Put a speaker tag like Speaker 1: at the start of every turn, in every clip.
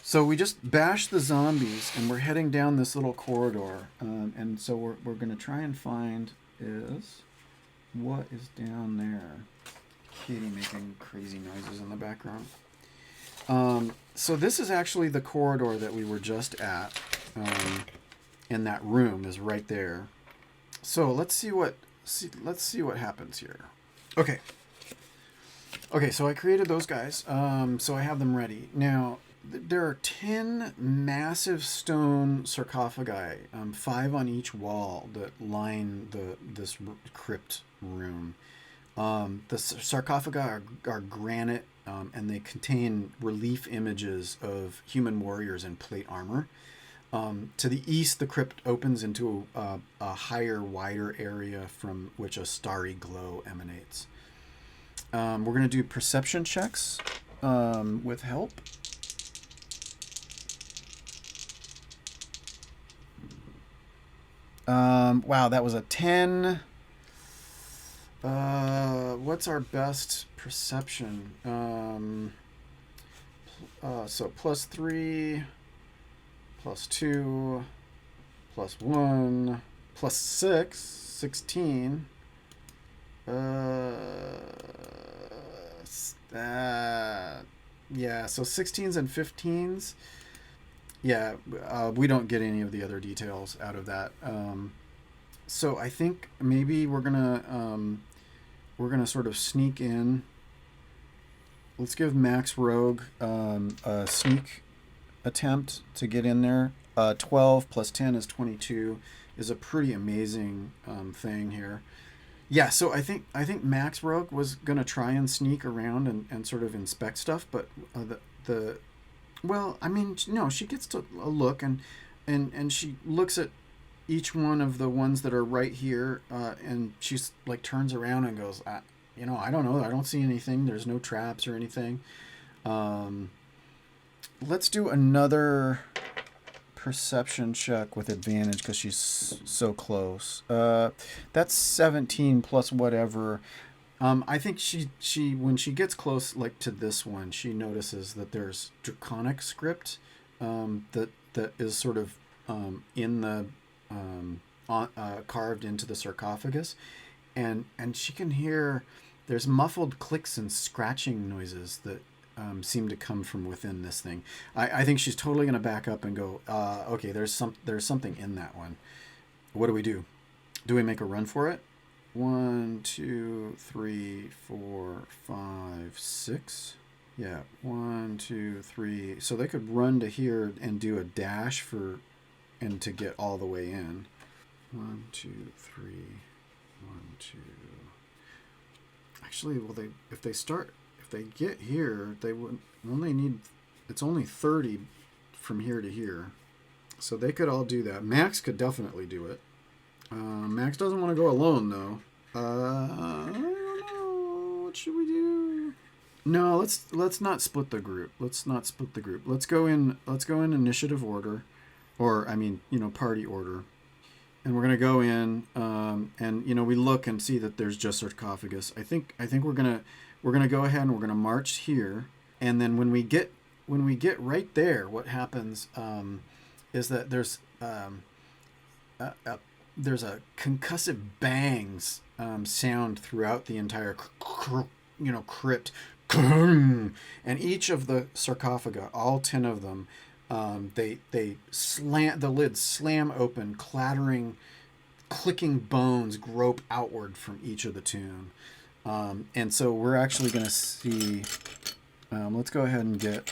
Speaker 1: So we just bashed the zombies, and we're heading down this little corridor. And so we're going to try and find is what is down there. Katie making crazy noises in the background. So this is actually the corridor that we were just at. And that room is right there. So let's see what happens here. Okay. Okay, so I created those guys. So I have them ready. Now, there are 10 massive stone sarcophagi, 5 on each wall that line this crypt room. The sarcophagi are granite, and they contain relief images of human warriors in plate armor. To the east, the crypt opens into a higher, wider area from which a starry glow emanates. We're going to do perception checks with help. Wow, that was a 10. What's our best perception? So +3, +2, +1, +6, 16. Yeah, so 16s and 15s. Yeah, we don't get any of the other details out of that. So I think maybe we're gonna sort of sneak in. Let's give Max Rogue a sneak attempt to get in there. 12 plus 10 is 22 is a pretty amazing thing here. Yeah, so I think Max Rogue was gonna try and sneak around and sort of inspect stuff, but well, I mean, no, she gets to a look and she looks at each one of the ones that are right here, and she's like turns around and goes, I don't know, I don't see anything. There's no traps or anything. Let's do another perception check with advantage because she's so close. That's 17 plus whatever. I think she when she gets close, like to this one, she notices that there's draconic script that is sort of in the carved into the sarcophagus, and she can hear there's muffled clicks and scratching noises that seem to come from within this thing. I think she's totally gonna back up and go, okay, there's something in that one. What do? Do we make a run for it? 1, 2, 3, 4, 5, 6. Yeah, 1, 2, 3. So they could run to here and do a dash and to get all the way in. 1, 2, 3. 1, 2. Actually, well, if they get here, they would only need. It's only 30 from here to here, so they could all do that. Max could definitely do it. Max doesn't want to go alone though. I don't know. What should we do? No, let's not split the group. Let's go in initiative order, or I mean, party order. And we're gonna go in, and we look and see that there's just sarcophagus. I think we're gonna go ahead and we're gonna march here, and then when we get right there, what happens is that there's a concussive bangs sound throughout the entire crypt, and each of the sarcophagi, all 10 of them, they slant, the lids slam open, clattering, clicking bones grope outward from each of the tomb, and so we're actually going to see. Let's go ahead and get.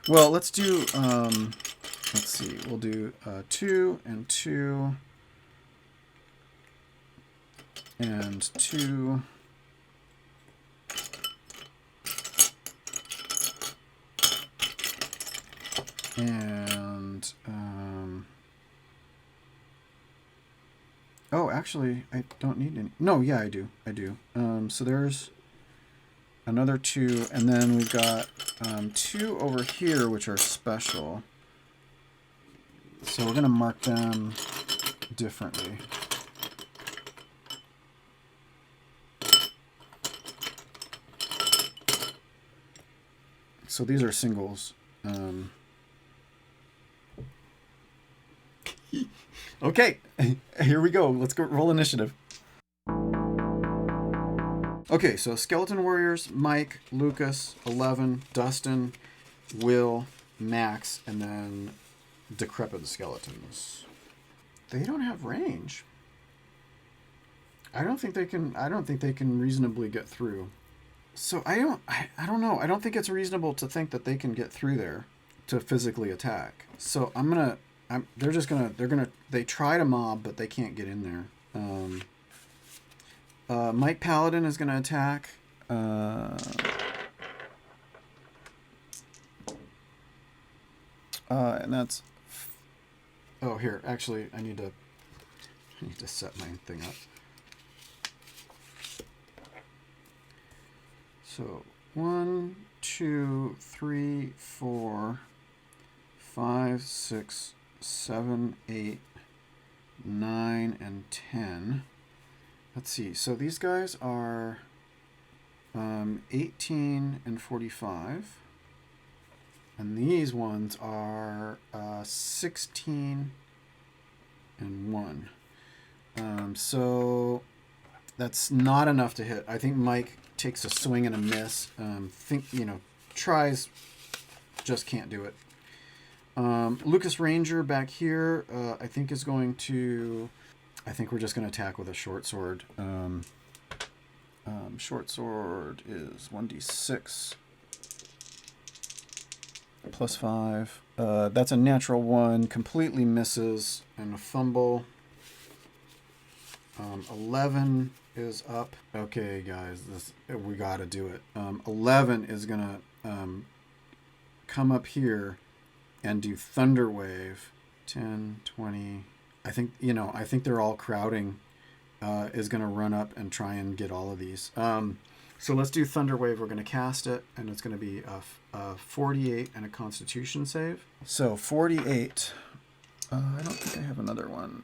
Speaker 1: Well, let's do. Let's see. We'll do 2 and 2 and 2. And oh, actually, I don't need any. No, yeah, I do. So there's another 2, and then we've got 2 over here, which are special. So we're gonna mark them differently. So these are singles. Okay, here we go. Let's go roll initiative. Okay, so Skeleton Warriors, Mike, Lucas, 11, Dustin, Will, Max, and then Decrepit Skeletons. They don't have range. I don't think they can reasonably get through. So I don't know. I don't think it's reasonable to think that they can get through there to physically attack. So they try to mob, but they can't get in there. Mike Paladin is gonna attack. And that's. Oh, here. Actually, I need to set my thing up. So 1, 2, 3, 4, 5, 6, 7, 8, 9, and 10. Let's see. So these guys are 18 and 45. And these ones are 16 and 1. So that's not enough to hit. I think Mike takes a swing and a miss. Tries, just can't do it. Lucas Ranger back here, I think is going to... I think we're just going to attack with a short sword. Short sword is 1d6 plus 5. That's a natural 1. Completely misses and a fumble. 11 is up. Okay, guys, we got to do it. 11 is going to come up here and do Thunder Wave. 10, 20... I think they're all crowding. Is going to run up and try and get all of these. So let's do Thunder Wave. We're going to cast it, and it's going to be a 48 and a Constitution save. So 48. I don't think I have another one.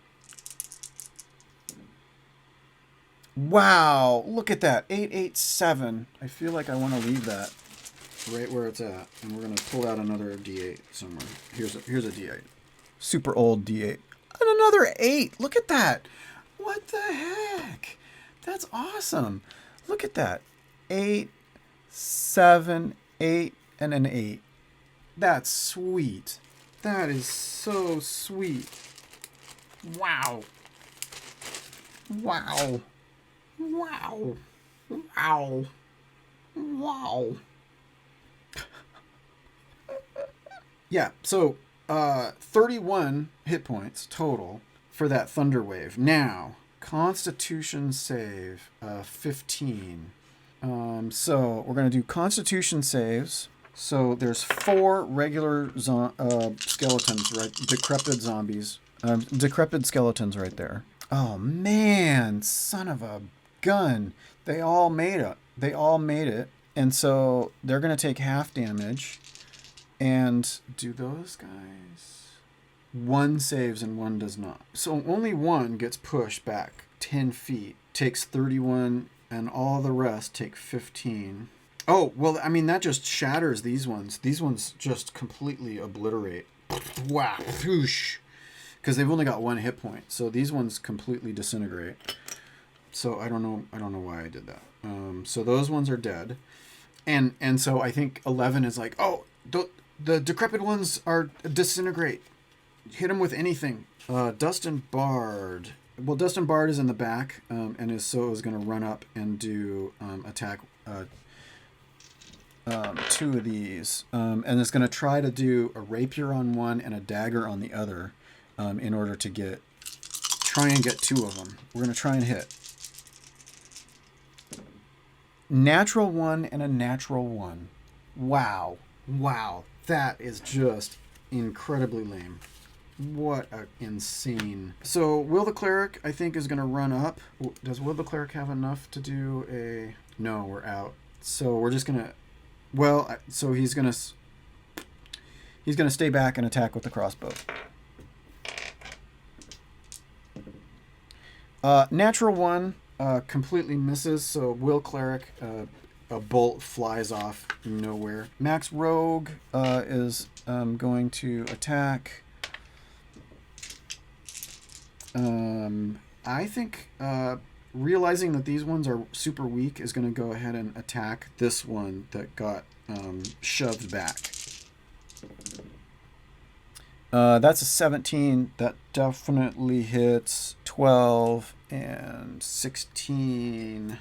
Speaker 1: Wow, look at that. 887. I feel like I want to leave that right where it's at, and we're going to pull out another D8 somewhere. Here's a D8. Super old D8. And another 8. Look at that. What the heck? That's awesome. Look at that. 8, 7, 8, and an 8. That's sweet. That is so sweet. Wow. Wow. Wow. Wow. Wow. Yeah, so 31 hit points total for that Thunder Wave. Now, Constitution save 15. So we're going to do Constitution saves. So there's 4 regular skeletons, right? Decrepit zombies. Decrepit skeletons right there. Oh, man. Son of a gun. They all made it. And so they're going to take half damage. And do those guys... 1 saves and 1 does not. So only 1 gets pushed back 10 feet, takes 31, and all the rest take 15. Oh, well, I mean, that just shatters these ones. These ones just completely obliterate. Wow. Whoosh. Because they've only got 1 hit point. So these ones completely disintegrate. So I don't know why I did that. So those ones are dead. And so I think 11 is like, oh, the decrepit ones are disintegrate. Hit them with anything. Dustin Bard. Well, Dustin Bard is in the back, and is going to run up and do attack 2 of these, and is going to try to do a rapier on one and a dagger on the other, in order to try and get 2 of them. We're going to try and hit. Natural 1 and a natural 1. Wow. That is just incredibly lame. What a insane. So Will the Cleric, I think, is going to run up. Does Will the Cleric have enough to do a... No, we're out. So we're just going to... Well, so he's going to stay back and attack with the crossbow. Natural 1 completely misses, so Will Cleric a bolt flies off nowhere. Max Rogue is going to attack. I think realizing that these ones are super weak is going to go ahead and attack this one that got shoved back. That's a 17. That definitely hits. 12 and 16.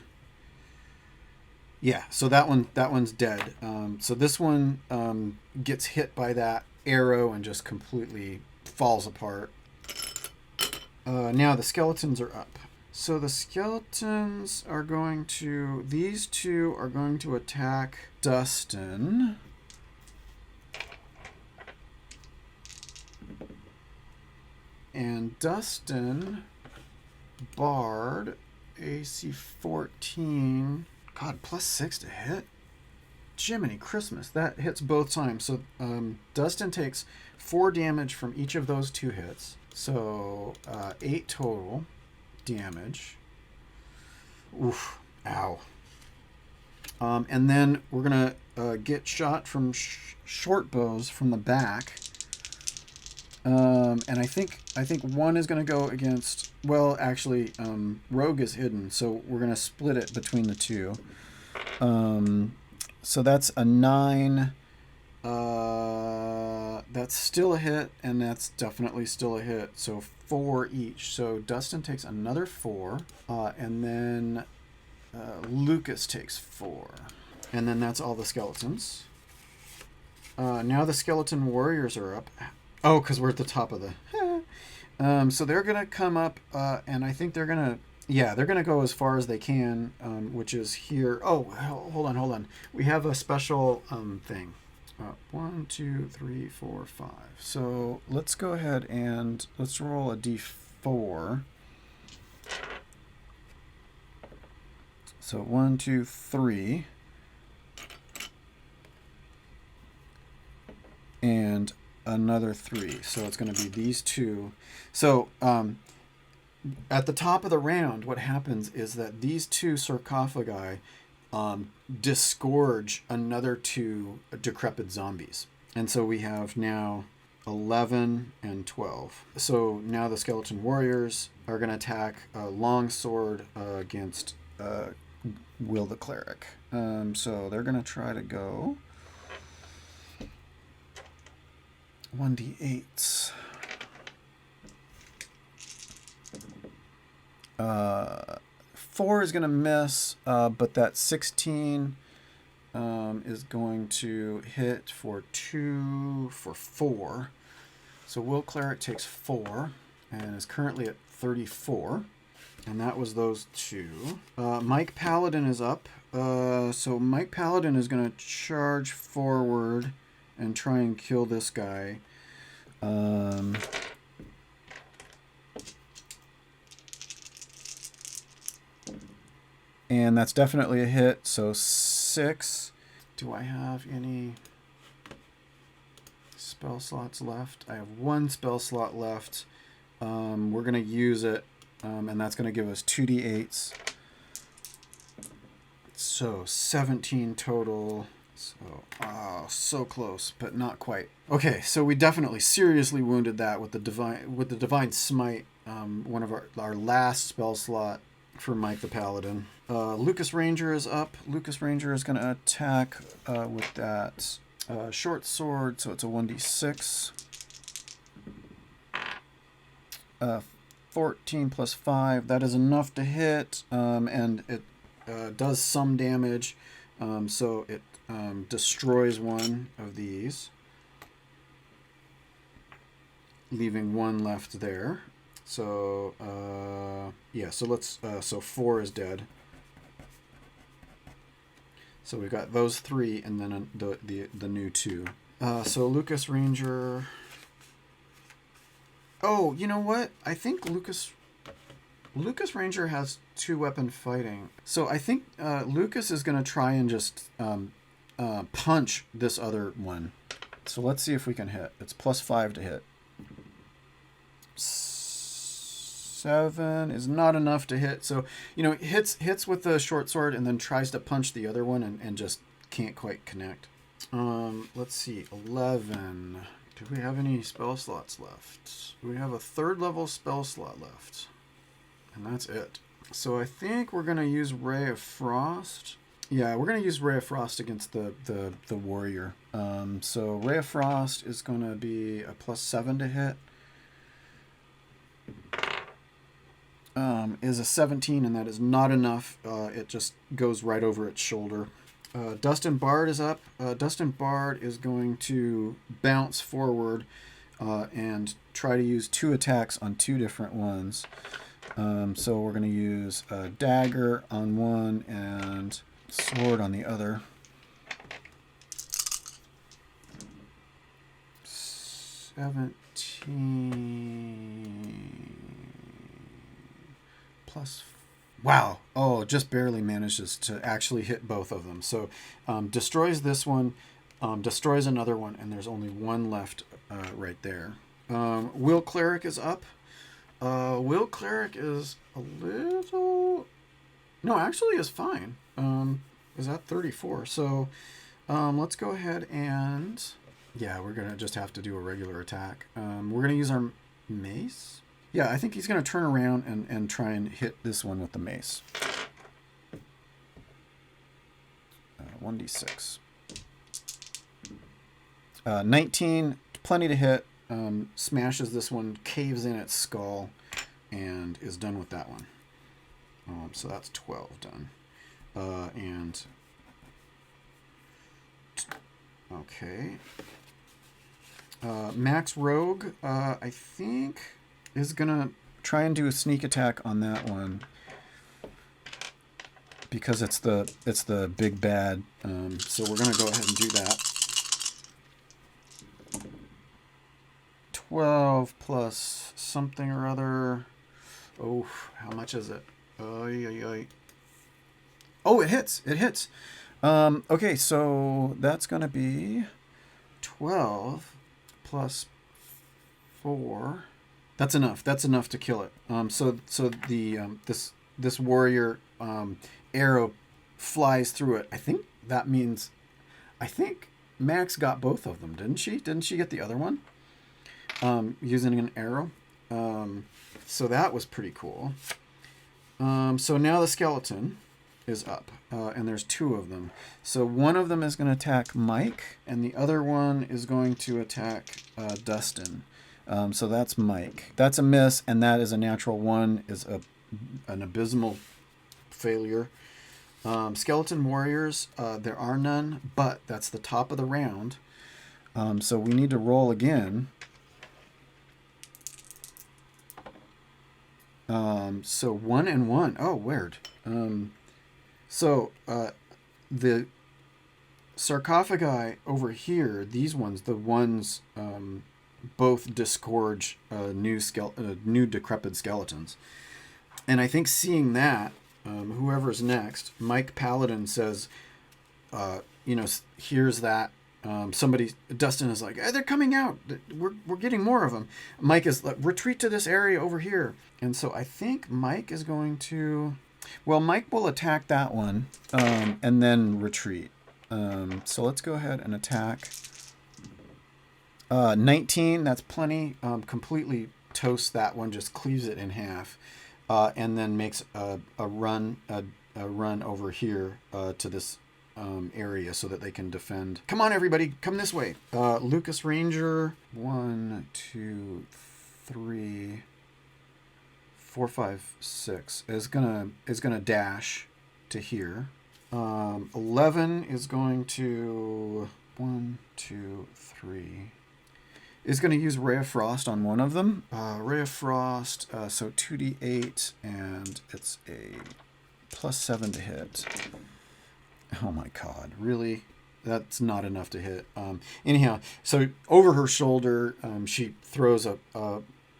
Speaker 1: Yeah, so that one's dead. So this one gets hit by that arrow and just completely falls apart. Now the skeletons are up. So the skeletons are going to... These two are going to attack Dustin. And Dustin, Bard, AC 14. God, +6 to hit. Jiminy Christmas, that hits both times. So Dustin takes 4 damage from each of those 2 hits. So 8 total damage. Oof, ow. And then we're gonna get shot from short bows from the back. And I think one is gonna go against. Well, actually, Rogue is hidden, so we're gonna split it between the two. So that's a 9. That's still a hit, and that's definitely still a hit. So 4 each. So Dustin takes another 4, and then Lucas takes 4. And then that's all the skeletons. Now the skeleton warriors are up. Oh, because we're at the top of the... so they're going to come up, and I think they're going to... Yeah, they're going to go as far as they can, which is here. Oh, hold on. We have a special thing. 1, 2, 3, 4, 5. So let's go ahead and let's roll a d4. So 1, 2, 3. And another 3. So it's going to be these two. So at the top of the round, what happens is that these 2 sarcophagi disgorge another 2 decrepit zombies. And so we have now 11 and 12. So now the skeleton warriors are going to attack a longsword against Will the cleric. So they're going to try to go 1d8. 4 is going to miss, but that 16 is going to hit for 4. So Will Cleric takes 4 and is currently at 34. And that was those 2. Mike Paladin is up. So Mike Paladin is going to charge forward and try and kill this guy. And that's definitely a hit. So 6. Do I have any spell slots left? I have 1 spell slot left. We're going to use it. And that's going to give us 2d8s. So 17 total. So close, but not quite. Okay, so we definitely seriously wounded that with the divine smite. One of our last spell slot for Mike the Paladin. Lucas Ranger is up. Lucas Ranger is going to attack with that short sword, so it's a 1d6. 14 plus 5, that is enough to hit, and it does some damage, so it destroys one of these, leaving 1 left there. So yeah, so let's so 4 is dead. So we've got those 3 and then the new 2. So Lucas Ranger. Oh, you know what? I think Lucas Ranger has 2-weapon fighting. So I think Lucas is going to try and just punch this other one. So let's see if we can hit. It's +5 to hit. 7 is not enough to hit. So, hits with the short sword and then tries to punch the other one and just can't quite connect. Let's see, 11. Do we have any spell slots left? We have a 3rd level spell slot left. And that's it. So I think we're going to use Ray of Frost. Yeah, we're going to use Ray of Frost against the warrior. So Ray of Frost is going to be a +7 to hit. Is a 17, and that is not enough. It just goes right over its shoulder. Dustin Bard is up. Dustin Bard is going to bounce forward and try to use 2 attacks on 2 different ones. So we're going to use a dagger on one and sword on the other. 17 plus. Wow. Oh, just barely manages to actually hit both of them. So destroys this one, destroys another one, and there's only one left right there. Will Cleric is up. Will Cleric is a little... No, actually is fine. Is at 34. So let's go ahead and... Yeah, we're going to just have to do a regular attack. We're going to use our mace. Yeah, I think he's going to turn around and try and hit this one with the mace. 1d6. 19, plenty to hit. Smashes this one, caves in its skull, and is done with that one. So that's 12 done. Okay. Max Rogue, I think, is going to try and do a sneak attack on that one. Because it's the big bad. So we're going to go ahead and do that. 12 plus something or other. Oh, how much is it? Oh, it hits. It hits. Okay, so that's going to be 12 plus 4. That's enough. That's enough to kill it. So the this warrior arrow flies through it. I think that means, Max got both of them, didn't she? Didn't she get the other one? Using an arrow. So that was pretty cool. So now the skeleton is up, and there's 2 of them. So one of them is going to attack Mike, and the other one is going to attack Dustin. So that's Mike. That's a miss, and that is a natural 1, is an abysmal failure. Skeleton warriors, there are none, but that's the top of the round. So we need to roll again. So 1 and 1. Oh, weird. So the sarcophagi over here, these ones, the ones both disgorge new decrepit skeletons. And I think seeing that, whoever's next, Mike Paladin says, here's that. Dustin is like, they're coming out. We're getting more of them. Mike is like, retreat to this area over here. And so I think Mike is going to, Mike will attack that one, and then retreat. So let's go ahead and attack. 19, that's plenty. Completely toasts that one, just cleaves it in half, and then makes a run over here to this area so that they can defend. Come on, everybody, come this way. Lucas Ranger, 1, 2, 3, 4, 5, 6 is gonna dash to here. 11 is going to 1, 2, 3. Is going to use Ray of Frost on one of them. Ray of Frost, so 2d8, and it's a +7 to hit. Oh my god, really? That's not enough to hit. Anyhow, so over her shoulder, she throws a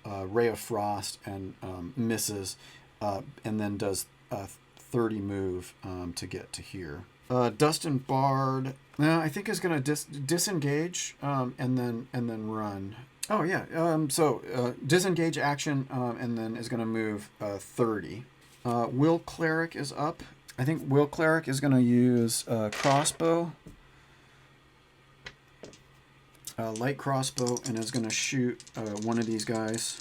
Speaker 1: Ray of Frost and misses, and then does a 30 move to get to here. Dustin Bard, I think is going to disengage and then run. Oh yeah. So disengage action, and then is going to move 30. Will Cleric is up. I think Will Cleric is going to use crossbow, light crossbow, and is going to shoot one of these guys.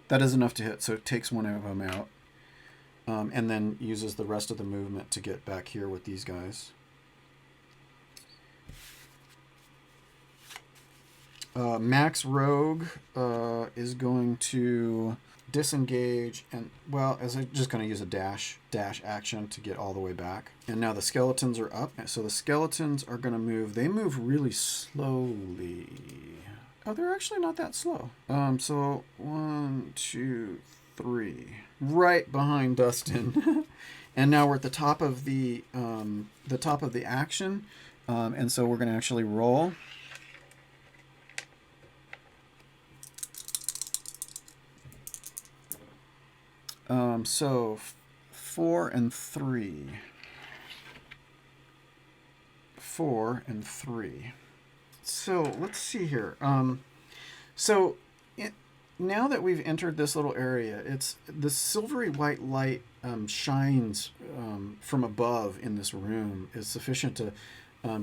Speaker 1: That is enough to hit, so it takes one of them out. And then uses the rest of the movement to get back here with these guys. Max Rogue is going to disengage and, well, as I'm just going to use a dash action to get all the way back. And now the skeletons are up. So the skeletons are going to move. They move really slowly. Oh, they're actually not that slow. So 1, 2, 3, right behind Dustin. And now we're at the top of the action. And so we're going to actually roll. So 4 and 3. 4 and 3. So let's see here. Now that we've entered this little area, it's the silvery white light shines from above in this room is sufficient to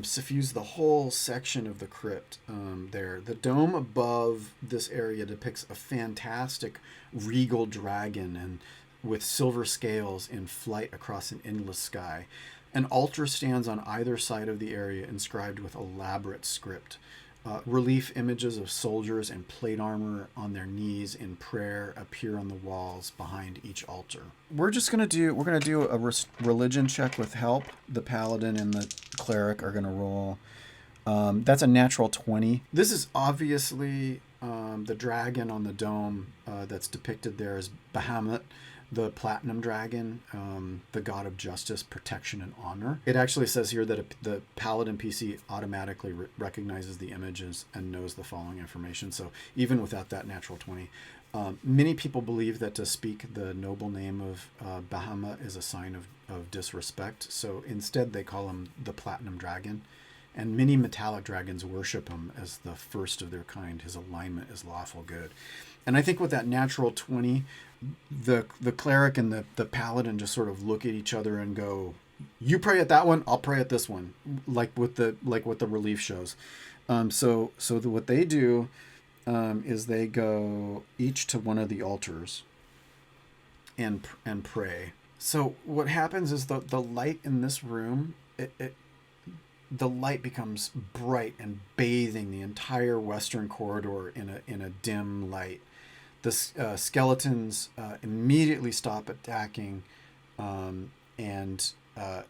Speaker 1: suffuse the whole section of the crypt there. The dome above this area depicts a fantastic regal dragon and with silver scales in flight across an endless sky. An altar stands on either side of the area inscribed with elaborate script. Relief images of soldiers in plate armor on their knees in prayer appear on the walls behind each altar. We're gonna do a religion check with help. The paladin and the cleric are gonna roll. That's a natural 20. This is obviously the dragon on the dome that's depicted there as Bahamut, the platinum dragon, the god of justice, protection, and honor. It actually says here that the paladin PC automatically recognizes the images and knows the following information. So even without that natural 20, many people believe that to speak the noble name of Bahamut is a sign of disrespect. So instead they call him the platinum dragon. And many metallic dragons worship him as the first of their kind. His alignment is lawful good. And I think with that natural 20, the cleric and the paladin just sort of look at each other and go, "You pray at that one, I'll pray at this one," like what the relief shows. What they do is they go each to one of the altars and pray. So what happens is the light in this room, the light becomes bright and bathing the entire western corridor in a dim light. The skeletons immediately stop attacking and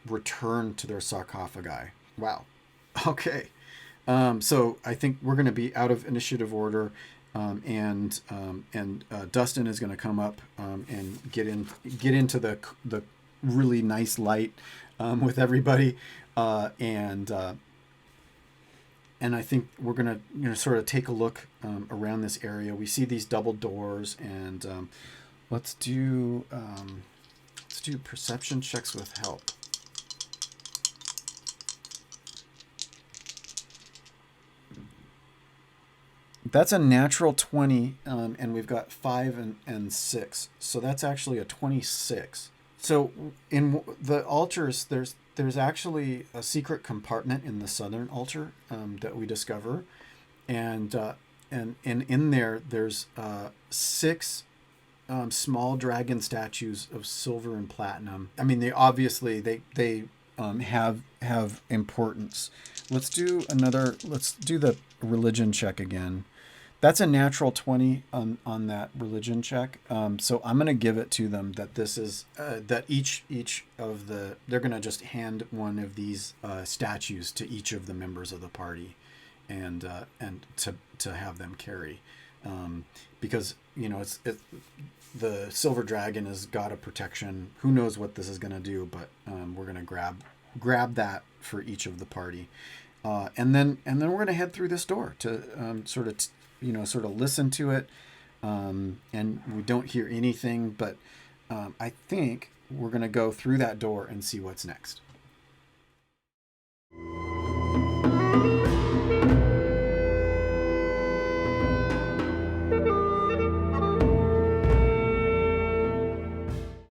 Speaker 1: return to their sarcophagi. Wow. Okay. So I think we're going to be out of initiative order, and Dustin is going to come up and get into the really nice light with everybody, and I think we're gonna sort of take a look around this area. We see these double doors, and let's do perception checks with help. That's a natural 20, and we've got 5 and 6, so that's actually a 26. So in the altars, there's actually a secret compartment in the southern altar that we discover, and in there's 6 small dragon statues of silver and platinum. I mean, they obviously they have importance. Let's do the religion check again. That's a natural 20 on that religion check. So I'm going to give it to them that this is that each of they're going to just hand one of these statues to each of the members of the party, and to have them carry, because it's the silver dragon is god of protection. Who knows what this is going to do, but we're going to grab that for each of the party, and then we're going to head through this door to sort of listen to it, and we don't hear anything, but I think we're going to go through that door and see what's next.